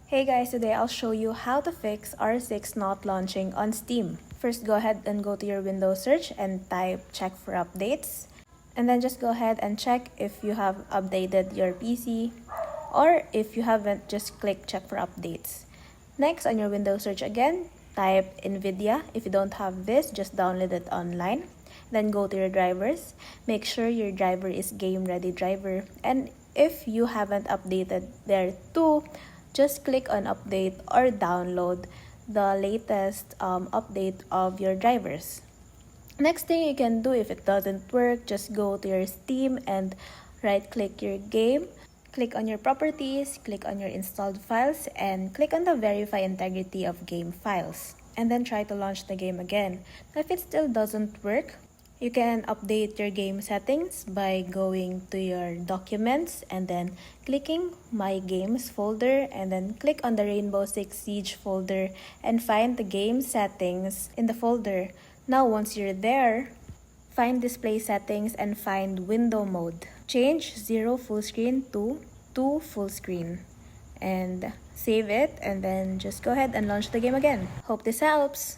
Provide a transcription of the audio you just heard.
Hey guys, today I'll show you how to fix R6 not launching on Steam. First, go ahead and go to your Windows search and type check for updates. And then just go ahead and check if you have updated your PC, or if you haven't, just click check for updates. Next, on your Windows search again, type NVIDIA. If you don't have this, just download it online. Then go to your drivers. Make sure your driver is game ready driver. And if you haven't updated there too, just click on update or download the latest update of your drivers. Next thing you can do, if it doesn't work, just go to your Steam and right click your game. Click on your properties, click on your installed files, and click on the verify integrity of game files. And then try to launch the game again. Now, if it still doesn't work, you can update your game settings by going to your documents and then clicking my games folder, and then click on the Rainbow Six Siege folder and find the game settings in the folder. Now once you're there, find display settings and find window mode. Change 0 full screen to 2 full screen and save it, and then just go ahead and launch the game again. Hope this helps!